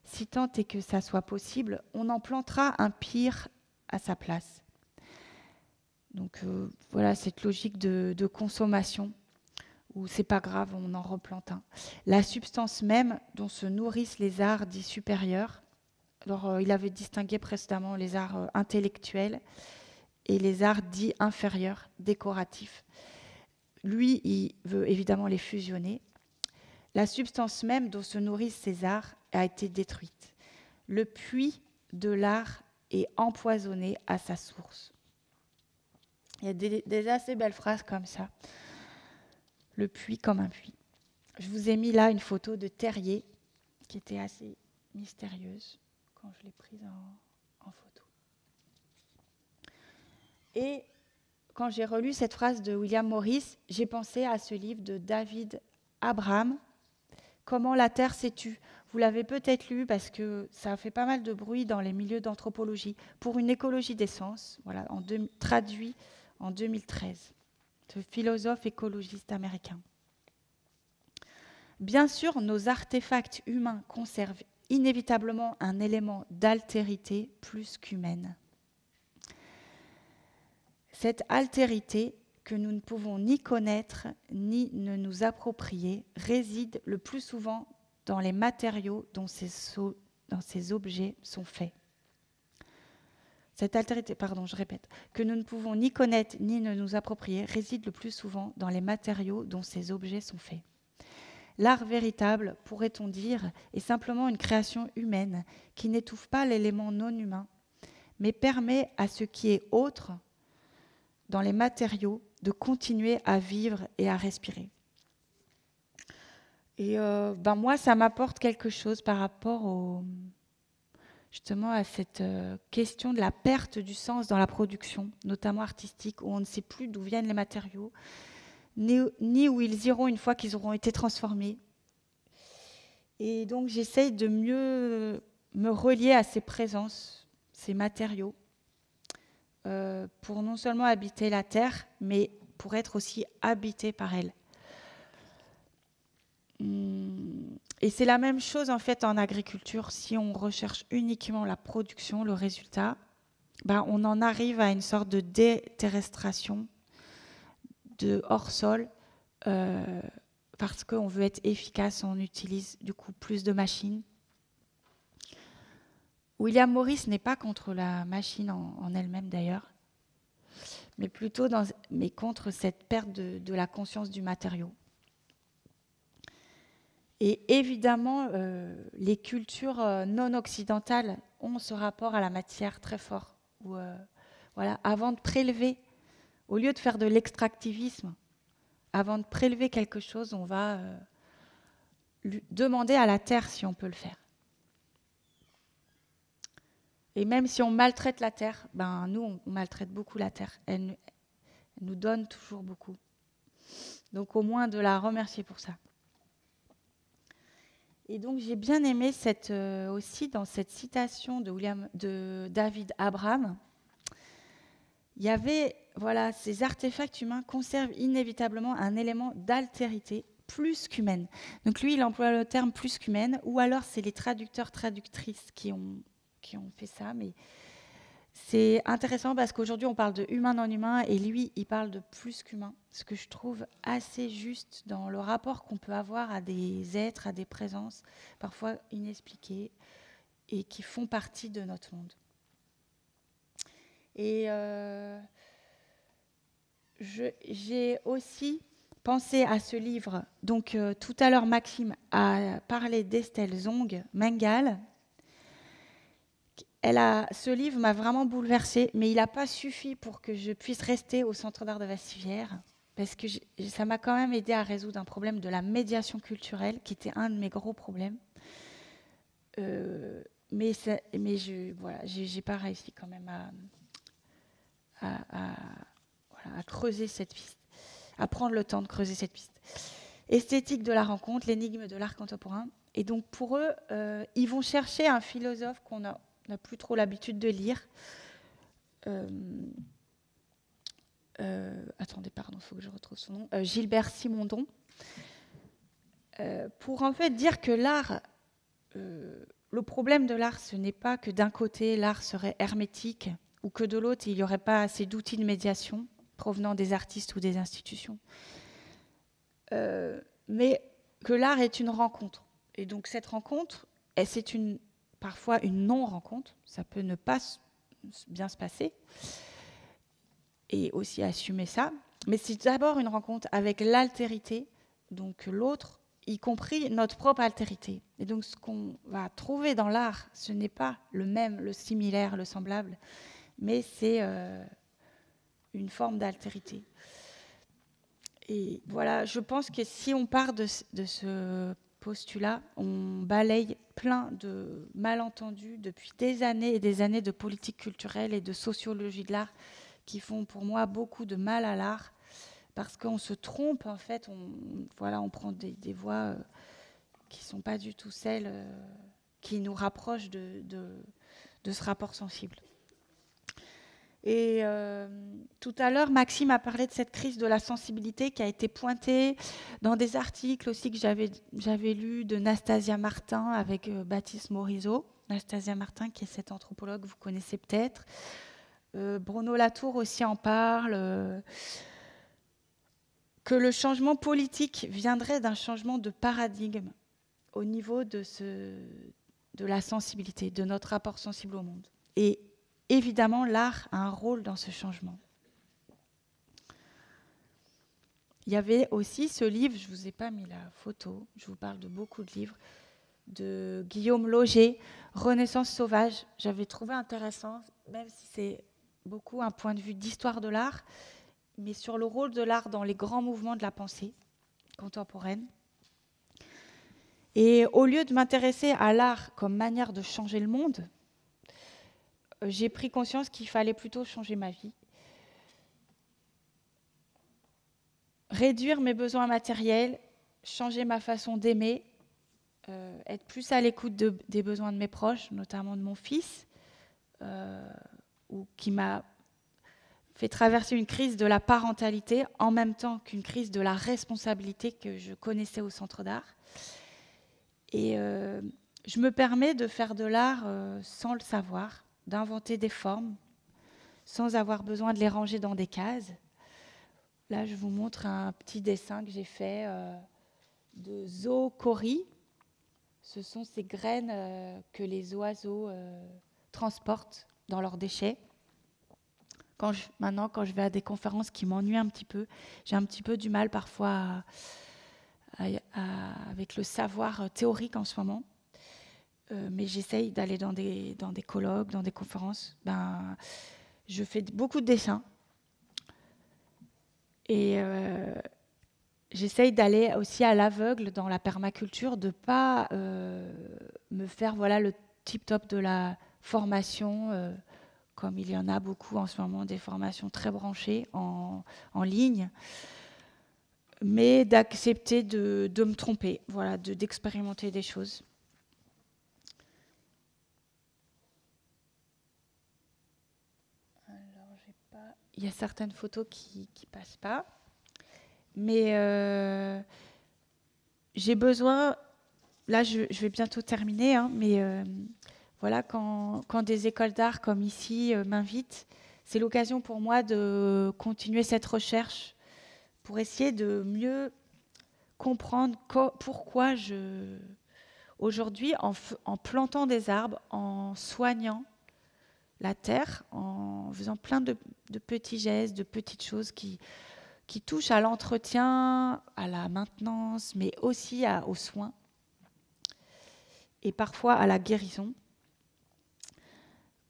si tant est que ça soit possible, on en plantera un pire à sa place. Donc voilà, cette logique de consommation, où c'est pas grave, on en replante un. La substance même dont se nourrissent les arts dits supérieurs. Alors, il avait distingué précédemment les arts intellectuels et les arts dits inférieurs, décoratifs. Lui, il veut évidemment les fusionner. La substance même dont se nourrissent ces arts a été détruite. Le puits de l'art est empoisonné à sa source. Il y a des assez belles phrases comme ça. Le puits comme un puits. Je vous ai mis là une photo de Terrier qui était assez mystérieuse quand je l'ai prise en photo. Et quand j'ai relu cette phrase de William Morris, j'ai pensé à ce livre de David Abraham, Comment la Terre s'est tue. Vous l'avez peut-être lu parce que ça a fait pas mal de bruit dans les milieux d'anthropologie. Pour une écologie des sens, voilà, traduit en 2013. Ce philosophe écologiste américain. Bien sûr, nos artefacts humains conservent inévitablement un élément d'altérité plus qu'humaine. Cette altérité que nous ne pouvons ni connaître ni ne nous approprier réside le plus souvent dans les matériaux dont ces objets sont faits. Cette altérité, que nous ne pouvons ni connaître ni ne nous approprier réside le plus souvent dans les matériaux dont ces objets sont faits. L'art véritable, pourrait-on dire, est simplement une création humaine qui n'étouffe pas l'élément non humain, mais permet à ce qui est autre dans les matériaux de continuer à vivre et à respirer. Et moi, ça m'apporte quelque chose par rapport justement à cette question de la perte du sens dans la production, notamment artistique, où on ne sait plus d'où viennent les matériaux, ni où ils iront une fois qu'ils auront été transformés. Et donc j'essaye de mieux me relier à ces présences, ces matériaux, pour non seulement habiter la terre, mais pour être aussi habité par elle. Et c'est la même chose en fait en agriculture. Si on recherche uniquement la production, le résultat, on en arrive à une sorte de déterrestration, de hors-sol, parce qu'on veut être efficace, on utilise du coup plus de machines. William Morris n'est pas contre la machine en elle-même d'ailleurs, mais plutôt contre cette perte de la conscience du matériau. Et évidemment, les cultures non occidentales ont ce rapport à la matière très fort. Où, avant de prélever, au lieu de faire de l'extractivisme, avant de prélever quelque chose, on va demander à la terre si on peut le faire. Et même si on maltraite la terre, nous, on maltraite beaucoup la terre. Elle nous donne toujours beaucoup. Donc au moins de la remercier pour ça. Et donc j'ai bien aimé aussi dans cette citation de David Abraham, il y avait, ces artefacts humains conservent inévitablement un élément d'altérité plus qu'humaine. Donc lui, il emploie le terme plus qu'humaine, ou alors c'est les traducteurs-traductrices qui ont fait ça, mais c'est intéressant parce qu'aujourd'hui on parle de humain non humain et lui il parle de plus qu'humain, ce que je trouve assez juste dans le rapport qu'on peut avoir à des êtres, à des présences parfois inexpliquées et qui font partie de notre monde. Et j'ai aussi pensé à ce livre. Donc tout à l'heure Maxime a parlé d'Estelle Zong Mengal. Ce livre m'a vraiment bouleversée, mais il n'a pas suffi pour que je puisse rester au Centre d'art de Vassivière, parce que ça m'a quand même aidé à résoudre un problème de la médiation culturelle, qui était un de mes gros problèmes. Mais j'ai pas réussi quand même à creuser cette piste, à prendre le temps de creuser cette piste. Esthétique de la rencontre, l'énigme de l'art contemporain. Et donc pour eux, ils vont chercher un philosophe qu'on n'a plus trop l'habitude de lire. Attendez, pardon, il faut que je retrouve son nom. Gilbert Simondon. Pour en fait dire que l'art, le problème de l'art, ce n'est pas que d'un côté, l'art serait hermétique ou que de l'autre, il n'y aurait pas assez d'outils de médiation provenant des artistes ou des institutions. Mais que l'art est une rencontre. Et donc cette rencontre, c'est parfois une non-rencontre. Ça peut ne pas bien se passer. Et aussi assumer ça. Mais c'est d'abord une rencontre avec l'altérité, donc l'autre, y compris notre propre altérité. Et donc ce qu'on va trouver dans l'art, ce n'est pas le même, le similaire, le semblable, mais c'est une forme d'altérité. Et voilà, je pense que si on part de ce postulat, on balaye plein de malentendus depuis des années et des années de politique culturelle et de sociologie de l'art qui font pour moi beaucoup de mal à l'art, parce qu'on se trompe, en fait, on prend des voies qui ne sont pas du tout celles qui nous rapprochent de ce rapport sensible. Et tout à l'heure, Maxime a parlé de cette crise de la sensibilité qui a été pointée dans des articles aussi que j'avais lus de Nastasia Martin avec Baptiste Morisot. Nastasia Martin, qui est cette anthropologue, vous connaissez peut-être. Bruno Latour aussi en parle. Que le changement politique viendrait d'un changement de paradigme au niveau de la sensibilité, de notre rapport sensible au monde. Et évidemment, l'art a un rôle dans ce changement. Il y avait aussi ce livre, je ne vous ai pas mis la photo, je vous parle de beaucoup de livres, de Guillaume Lauger, Renaissance sauvage. J'avais trouvé intéressant, même si c'est beaucoup un point de vue d'histoire de l'art, mais sur le rôle de l'art dans les grands mouvements de la pensée contemporaine. Et au lieu de m'intéresser à l'art comme manière de changer le monde, j'ai pris conscience qu'il fallait plutôt changer ma vie. Réduire mes besoins matériels, changer ma façon d'aimer, être plus à l'écoute des besoins de mes proches, notamment de mon fils, qui m'a fait traverser une crise de la parentalité en même temps qu'une crise de la responsabilité que je connaissais au Centre d'art. Et je me permets de faire de l'art sans le savoir, d'inventer des formes, sans avoir besoin de les ranger dans des cases. Là, je vous montre un petit dessin que j'ai fait de zoochorie. Ce sont ces graines que les oiseaux transportent dans leurs déchets. Maintenant, quand je vais à des conférences qui m'ennuient un petit peu, j'ai un petit peu du mal parfois avec le savoir théorique en ce moment. Mais j'essaye d'aller dans des colloques, dans des conférences. Je fais beaucoup de dessins. Et j'essaye d'aller aussi à l'aveugle dans la permaculture, de ne pas me faire le tip-top de la formation, comme il y en a beaucoup en ce moment, des formations très branchées en ligne, mais d'accepter de me tromper, d'expérimenter des choses. Il y a certaines photos qui passent pas. Mais j'ai besoin... Là, je vais bientôt terminer, mais quand des écoles d'art comme ici m'invitent, c'est l'occasion pour moi de continuer cette recherche pour essayer de mieux comprendre pourquoi aujourd'hui, en plantant des arbres, en soignant la terre, en faisant plein de petits gestes, de petites choses qui touchent à l'entretien, à la maintenance, mais aussi aux soins et parfois à la guérison.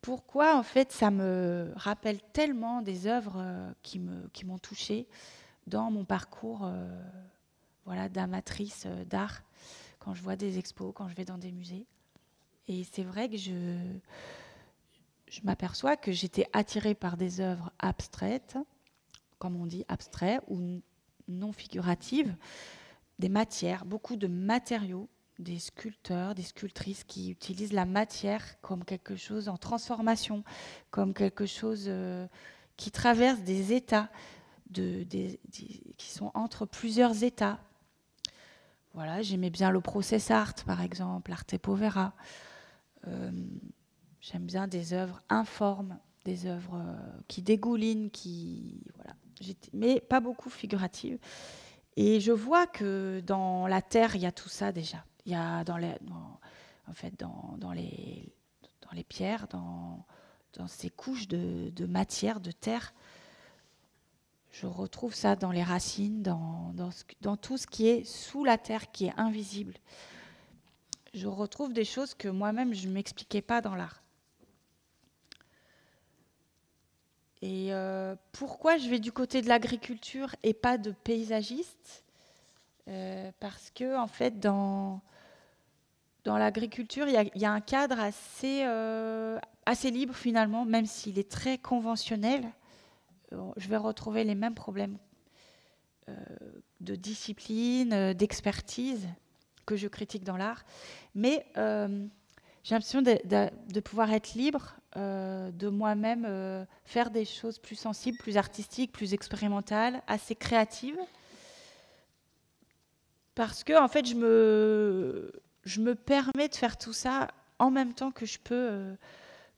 Pourquoi, en fait, ça me rappelle tellement des œuvres qui m'ont touchée dans mon parcours d'amatrice d'art, quand je vois des expos, quand je vais dans des musées. Et c'est vrai que je m'aperçois que j'étais attirée par des œuvres abstraites, comme on dit abstrait ou non figuratives, des matières, beaucoup de matériaux, des sculpteurs, des sculptrices qui utilisent la matière comme quelque chose en transformation, comme quelque chose qui traverse des états, qui sont entre plusieurs états. Voilà, j'aimais bien le process art, par exemple, l'arte povera. J'aime bien des œuvres informes, des œuvres qui dégoulinent, voilà. Mais pas beaucoup figuratives. Et je vois que dans la terre, il y a tout ça déjà. Il y a dans les pierres, dans ces couches de matière, de terre. Je retrouve ça dans les racines, dans tout ce qui est sous la terre, qui est invisible. Je retrouve des choses que moi-même, je ne m'expliquais pas dans l'art. Et pourquoi je vais du côté de l'agriculture et pas de paysagiste ? Parce que, en fait, dans l'agriculture, il y a un cadre assez libre, finalement, même s'il est très conventionnel. Je vais retrouver les mêmes problèmes de discipline, d'expertise que je critique dans l'art. Mais j'ai l'impression de pouvoir être libre, de moi-même faire des choses plus sensibles, plus artistiques, plus expérimentales, assez créatives. Parce que, en fait, je me permets de faire tout ça en même temps que je peux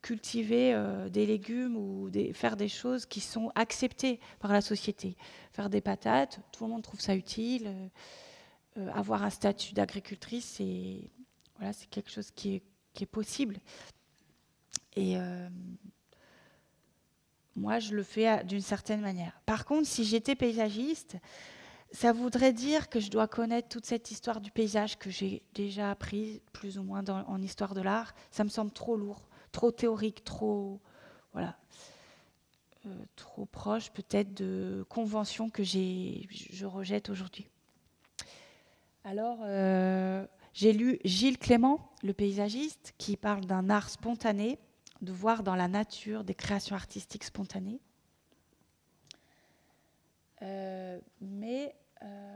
cultiver des légumes ou faire des choses qui sont acceptées par la société. Faire des patates, tout le monde trouve ça utile. Avoir un statut d'agricultrice, c'est quelque chose qui est possible. Et moi, je le fais d'une certaine manière. Par contre, si j'étais paysagiste, ça voudrait dire que je dois connaître toute cette histoire du paysage que j'ai déjà appris plus ou moins en histoire de l'art. Ça me semble trop lourd, trop théorique, trop proche peut-être de conventions que je rejette aujourd'hui. Alors, j'ai lu Gilles Clément, le paysagiste, qui parle d'un art spontané, de voir dans la nature des créations artistiques spontanées. Mais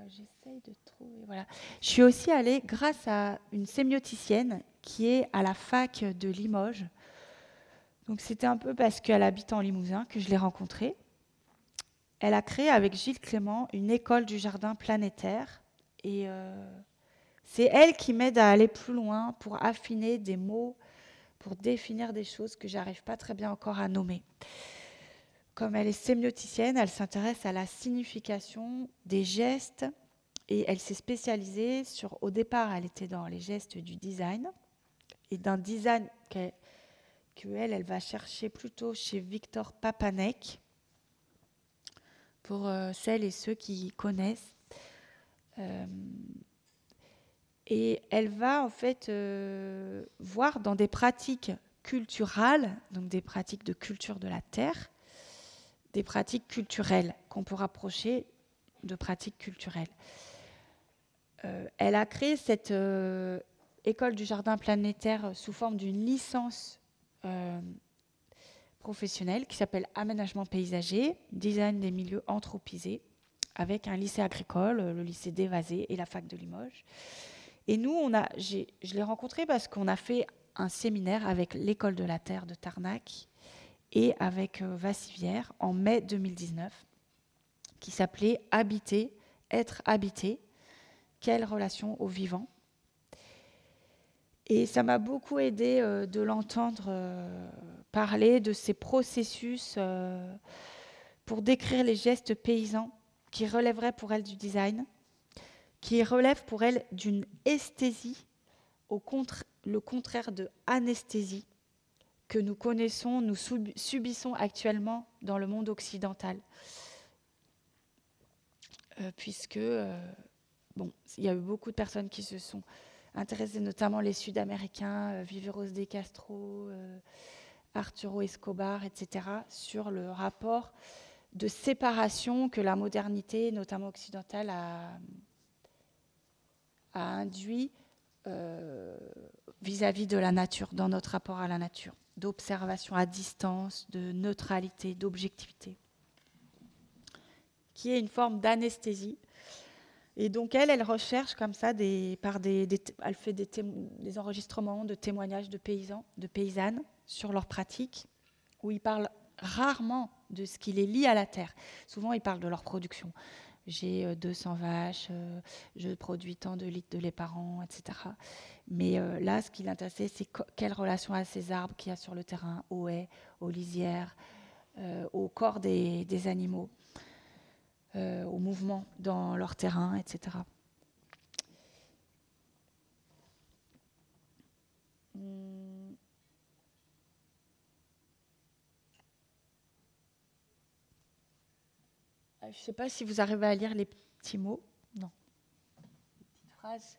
j'essaye de trouver... Voilà. Je suis aussi allée grâce à une sémioticienne qui est à la fac de Limoges. Donc c'était un peu parce qu'elle habite en Limousin que je l'ai rencontrée. Elle a créé avec Gilles Clément une école du jardin planétaire. Et c'est elle qui m'aide à aller plus loin pour affiner des mots, pour définir des choses que je n'arrive pas très bien encore à nommer. Comme elle est sémioticienne, elle s'intéresse à la signification des gestes et elle s'est spécialisée au départ, elle était dans les gestes du design et d'un design qu'elle va chercher plutôt chez Victor Papanek, pour celles et ceux qui connaissent. Et elle va en fait voir dans des pratiques culturales, donc des pratiques de culture de la terre, des pratiques culturelles qu'on peut rapprocher de pratiques culturelles. Elle a créé cette école du jardin planétaire sous forme d'une licence professionnelle qui s'appelle Aménagement paysager, design des milieux anthropisés, avec un lycée agricole, le lycée d'Évasé et la fac de Limoges. Et nous, je l'ai rencontrée parce qu'on a fait un séminaire avec l'école de la terre de Tarnac et avec Vassivière en mai 2019, qui s'appelait « Habiter, être habité, quelle relation au vivant ?» Et ça m'a beaucoup aidé de l'entendre parler de ces processus pour décrire les gestes paysans qui relèveraient pour elle du design, qui relèvent pour elle d'une esthésie, le contraire de anesthésie, que nous connaissons, nous subissons actuellement dans le monde occidental. Puisque, il y a eu beaucoup de personnes qui se sont intéressées, notamment les Sud-Américains, Viveros de Castro, Arturo Escobar, etc., sur le rapport de séparation que la modernité, notamment occidentale, a induit vis-à-vis de la nature, dans notre rapport à la nature, d'observation à distance, de neutralité, d'objectivité, qui est une forme d'anesthésie. Et donc elle recherche comme ça, elle fait des enregistrements de témoignages de paysans, de paysannes sur leurs pratiques, où ils parlent rarement de ce qui les lie à la terre. Souvent, ils parlent de leur production. j'ai 200 vaches, je produis tant de litres de lait par an, etc. Mais là, ce qui l'intéressait, c'est quelle relation à ces arbres qu'il y a sur le terrain, aux haies, aux lisières, au corps des animaux, au mouvement dans leur terrain, etc. Je ne sais pas si vous arrivez à lire les petits mots. Non. Les petites phrases.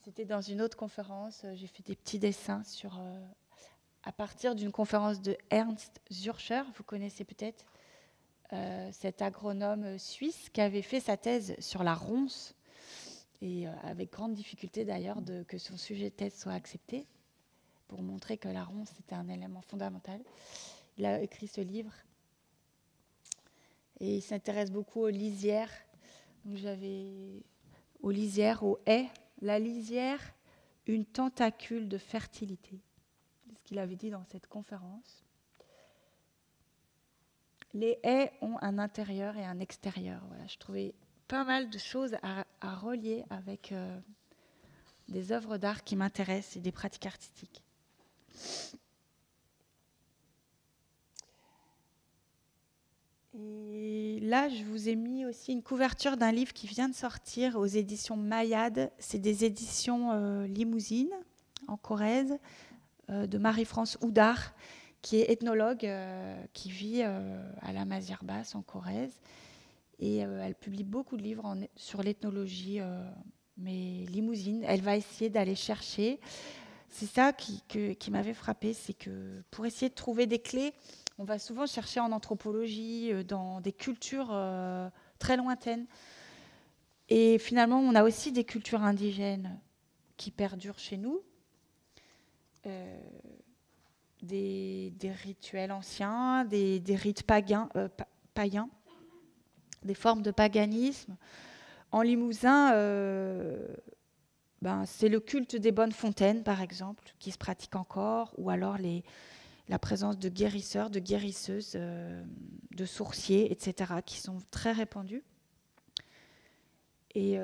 C'était dans une autre conférence. J'ai fait des petits dessins à partir d'une conférence de Ernst Zürcher. Vous connaissez peut-être cet agronome suisse qui avait fait sa thèse sur la ronce, et avec grande difficulté d'ailleurs que son sujet de thèse soit accepté, pour montrer que la ronce était un élément fondamental. Il a écrit ce livre et il s'intéresse beaucoup aux lisières. Donc aux lisières, aux haies. La lisière, une tentacule de fertilité. C'est ce qu'il avait dit dans cette conférence. Les haies ont un intérieur et un extérieur. Voilà, je trouvais pas mal de choses à relier avec des œuvres d'art qui m'intéressent et des pratiques artistiques. Et là, je vous ai mis aussi une couverture d'un livre qui vient de sortir aux éditions Mayade. C'est des éditions Limousine, en Corrèze, de Marie-France Houdard, qui est ethnologue, qui vit à la Mazière Basse, en Corrèze. Et elle publie beaucoup de livres sur l'ethnologie, mais limousine. Elle va essayer d'aller chercher. C'est ça qui m'avait frappée, c'est que pour essayer de trouver des clés, on va souvent chercher en anthropologie, dans des cultures très lointaines. Et finalement, on a aussi des cultures indigènes qui perdurent chez nous, des rituels anciens, des rites païens, des formes de paganisme. En Limousin, c'est le culte des bonnes fontaines, par exemple, qui se pratique encore, ou alors la présence de guérisseurs, de guérisseuses, de sourciers, etc., qui sont très répandus. Et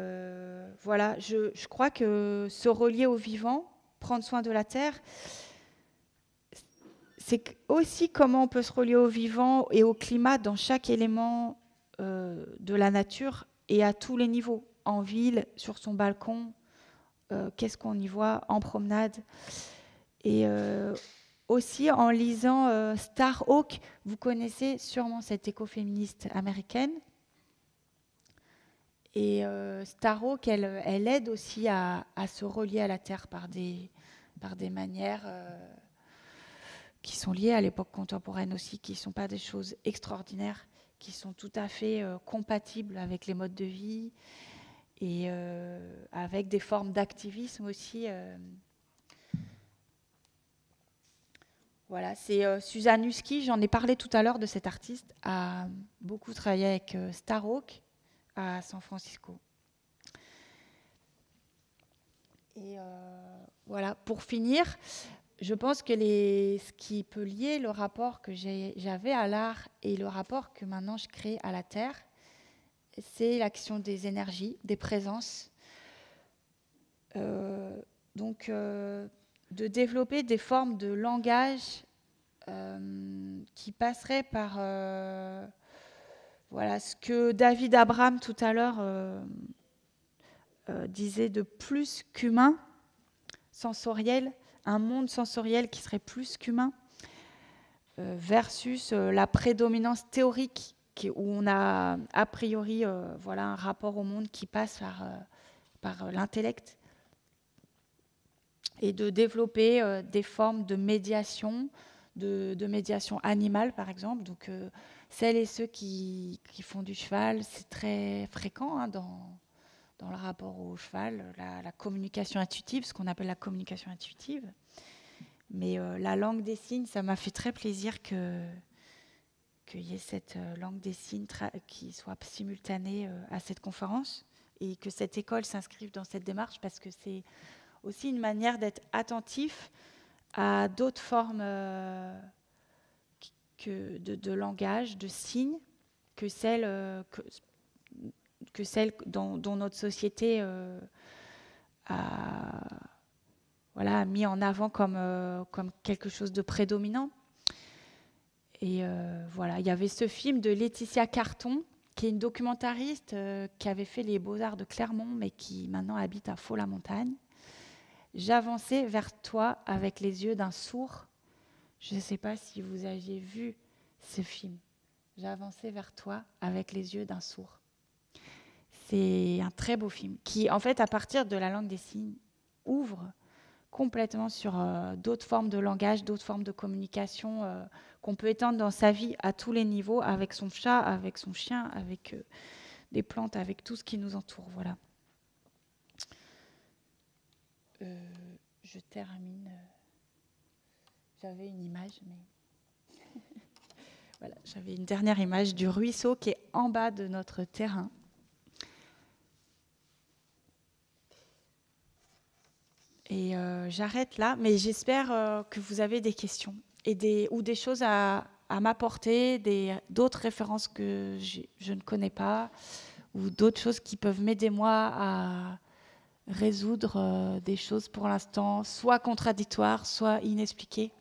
voilà, je crois que se relier au vivant, prendre soin de la terre, c'est aussi comment on peut se relier au vivant et au climat dans chaque élément de la nature et à tous les niveaux, en ville, sur son balcon, qu'est-ce qu'on y voit en promenade. Et aussi en lisant Starhawk, vous connaissez sûrement cette écoféministe américaine. Et Starhawk, elle aide aussi à se relier à la terre par des manières qui sont liées à l'époque contemporaine aussi, qui ne sont pas des choses extraordinaires, qui sont tout à fait compatibles avec les modes de vie et avec des formes d'activisme aussi. Voilà, c'est Suzanne Husky, j'en ai parlé tout à l'heure de cet artiste, a beaucoup travaillé avec Starhawk à San Francisco. Et voilà, pour finir, je pense que ce qui peut lier le rapport que j'avais à l'art et le rapport que maintenant je crée à la terre, c'est la question des énergies, des présences. Donc, de développer des formes de langage qui passeraient par voilà, ce que David Abraham tout à l'heure disait de plus qu'humain, sensoriel, un monde sensoriel qui serait plus qu'humain, versus la prédominance théorique où on a a priori voilà, un rapport au monde qui passe par l'intellect, et de développer des formes de médiation, de médiation animale par exemple. Donc celles et ceux qui font du cheval, c'est très fréquent dans le rapport au cheval, la communication intuitive, ce qu'on appelle la communication intuitive. Mais la langue des signes, ça m'a fait très plaisir qu'il y ait cette langue des signes qui soit simultanée à cette conférence, et que cette école s'inscrive dans cette démarche, parce que c'est aussi une manière d'être attentif à d'autres formes de langage, de signes, que celles que celle dont notre société a, voilà, mis en avant comme quelque chose de prédominant. Et voilà, il y avait ce film de Laetitia Carton, qui est une documentariste qui avait fait les Beaux-Arts de Clermont, mais qui maintenant habite à Faux-la-Montagne. J'avançais vers toi avec les yeux d'un sourd. Je ne sais pas si vous aviez vu ce film. J'avançais vers toi avec les yeux d'un sourd. C'est un très beau film qui, en fait, à partir de la langue des signes, ouvre complètement sur d'autres formes de langage, d'autres formes de communication qu'on peut étendre dans sa vie à tous les niveaux, avec son chat, avec son chien, avec des plantes, avec tout ce qui nous entoure. Voilà. Je termine. J'avais une image, mais voilà, j'avais une dernière image du ruisseau qui est en bas de notre terrain. Et j'arrête là, mais j'espère que vous avez des questions ou des choses à m'apporter, d'autres références que je ne connais pas, ou d'autres choses qui peuvent m'aider moi à résoudre des choses pour l'instant, soit contradictoires, soit inexpliquées.